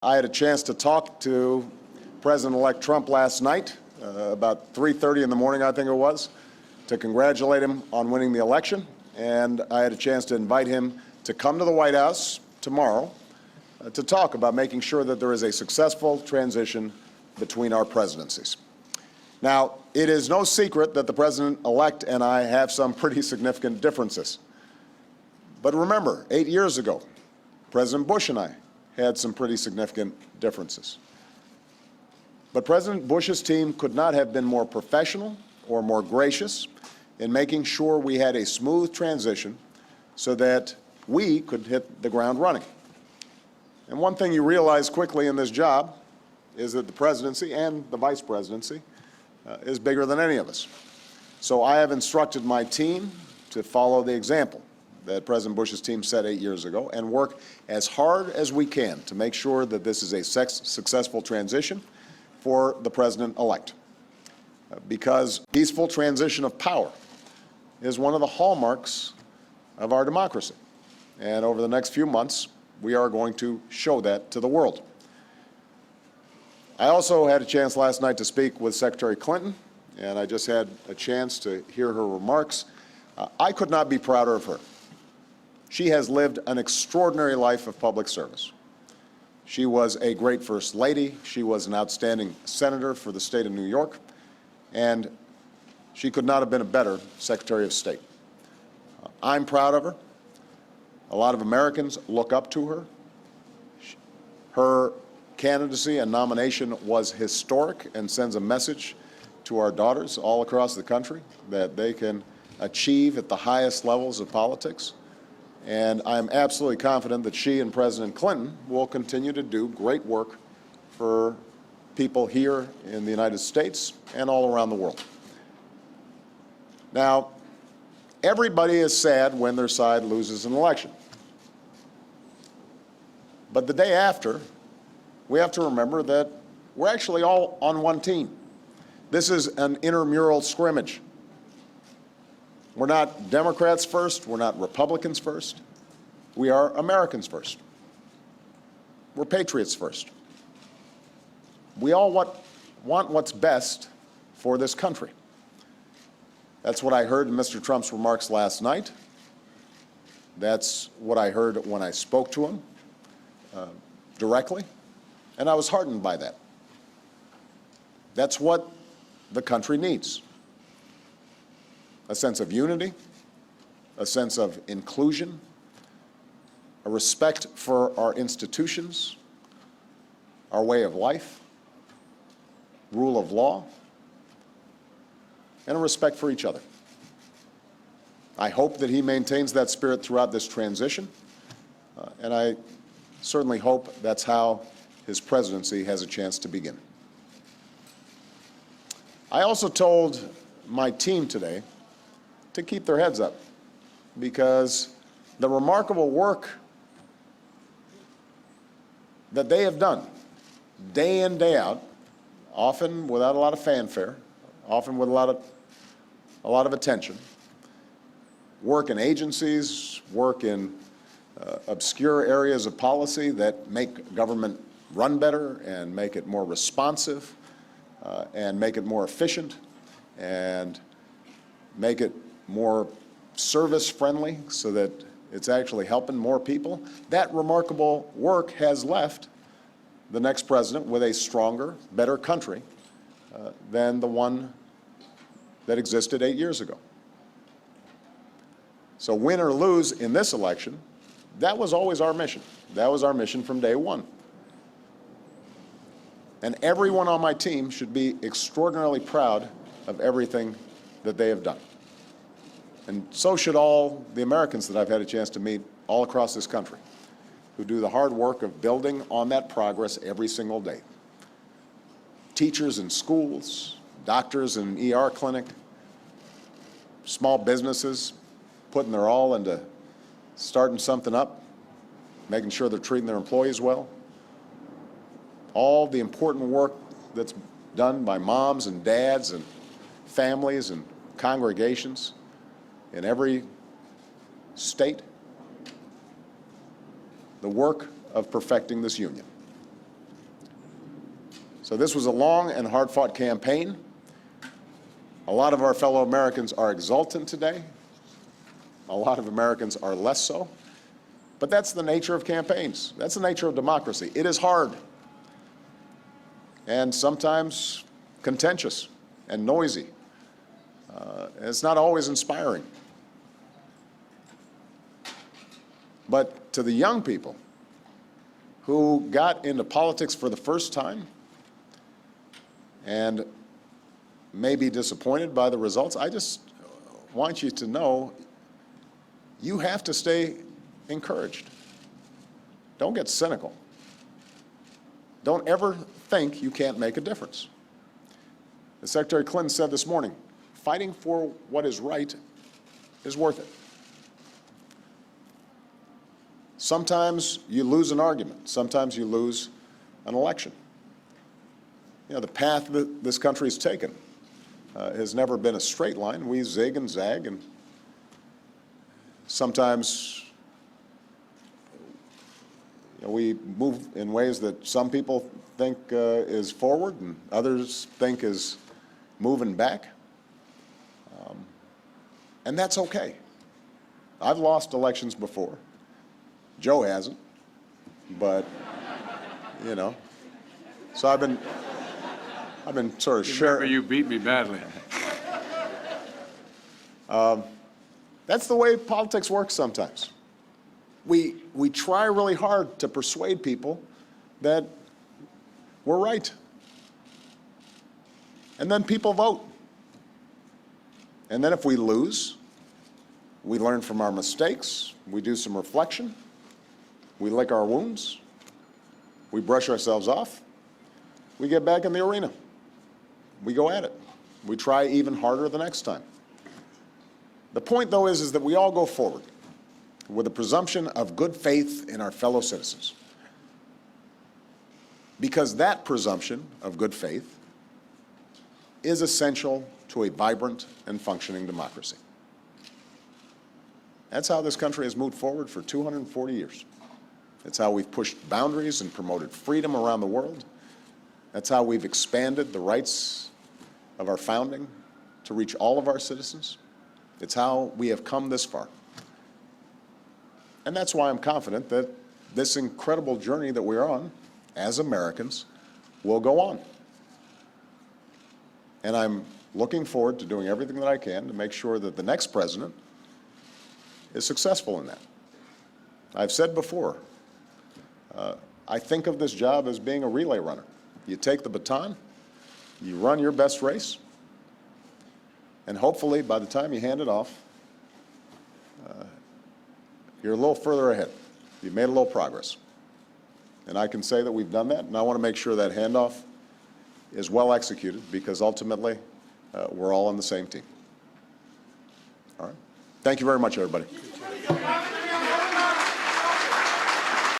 I had a chance to talk to President-elect Trump last night, about 3:30 in the morning, I think it was, to congratulate him on winning the election. And I had a chance to invite him to come to the White House tomorrow to talk about making sure that there is a successful transition between our presidencies. Now, it is no secret that the President-elect and I have some pretty significant differences. But remember, 8 years ago, President Bush and I had some pretty significant differences. But President Bush's team could not have been more professional or more gracious in making sure we had a smooth transition so that we could hit the ground running. And one thing you realize quickly in this job is that the presidency and the vice presidency is bigger than any of us. So I have instructed my team to follow the example that President Bush's team set 8 years ago and work as hard as we can to make sure that this is a successful transition for the President-elect. Because peaceful transition of power is one of the hallmarks of our democracy. And over the next few months, we are going to show that to the world. I also had a chance last night to speak with Secretary Clinton, and I just had a chance to hear her remarks. I could not be prouder of her. She has lived an extraordinary life of public service. She was a great First Lady. She was an outstanding senator for the state of New York. And she could not have been a better Secretary of State. I'm proud of her. A lot of Americans look up to her. Her candidacy and nomination was historic and sends a message to our daughters all across the country that they can achieve at the highest levels of politics. And I'm absolutely confident that she and President Clinton will continue to do great work for people here in the United States and all around the world. Now, everybody is sad when their side loses an election. But the day after, we have to remember that we're actually all on one team. This is an intramural scrimmage. We're not Democrats first. We're not Republicans first. We are Americans first. We're patriots first. We all want what's best for this country. That's what I heard in Mr. Trump's remarks last night. That's what I heard when I spoke to him directly, and I was heartened by that. That's what the country needs. A sense of unity, a sense of inclusion, a respect for our institutions, our way of life, rule of law, and a respect for each other. I hope that he maintains that spirit throughout this transition, and I certainly hope that's how his presidency has a chance to begin. I also told my team today to keep their heads up, because the remarkable work that they have done day in, day out, often without a lot of fanfare, often with a lot of attention, work in agencies, work in obscure areas of policy that make government run better and make it more responsive and make it more efficient and make it more service-friendly so that it's actually helping more people. That remarkable work has left the next president with a stronger, better country than the one that existed 8 years ago. So win or lose in this election, that was always our mission. That was our mission from day one. And everyone on my team should be extraordinarily proud of everything that they have done. And so should all the Americans that I've had a chance to meet all across this country, who do the hard work of building on that progress every single day. Teachers in schools, doctors in an ER clinic, small businesses putting their all into starting something up, making sure they're treating their employees well. All the important work that's done by moms and dads and families and congregations in every state, the work of perfecting this union. So this was a long and hard-fought campaign. A lot of our fellow Americans are exultant today. A lot of Americans are less so. But that's the nature of campaigns. That's the nature of democracy. It is hard and sometimes contentious and noisy. It's not always inspiring. But to the young people who got into politics for the first time and may be disappointed by the results, I just want you to know you have to stay encouraged. Don't get cynical. Don't ever think you can't make a difference. As Secretary Clinton said this morning, fighting for what is right is worth it. Sometimes you lose an argument. Sometimes you lose an election. You know, the path that this country has taken has never been a straight line. We zig and zag, and sometimes we move in ways that some people think is forward and others think is moving back. And that's okay. I've lost elections before. Joe hasn't, but, you know. So I've been sort of sharing. You beat me badly. That's the way politics works sometimes. We try really hard to persuade people that we're right. And then people vote. And then if we lose, we learn from our mistakes, we do some reflection, we lick our wounds, we brush ourselves off, we get back in the arena. We go at it. We try even harder the next time. The point, though, is that we all go forward with a presumption of good faith in our fellow citizens. Because that presumption of good faith is essential to a vibrant and functioning democracy. That's how this country has moved forward for 240 years. That's how we've pushed boundaries and promoted freedom around the world. That's how we've expanded the rights of our founding to reach all of our citizens. It's how we have come this far. And that's why I'm confident that this incredible journey that we're on as Americans will go on. And I'm looking forward to doing everything that I can to make sure that the next president is successful in that. I've said before, I think of this job as being a relay runner. You take the baton, you run your best race, and hopefully by the time you hand it off, you're a little further ahead. You've made a little progress. And I can say that we've done that, and I want to make sure that handoff is well executed, because ultimately we're all on the same team. All right. Thank you very much, everybody.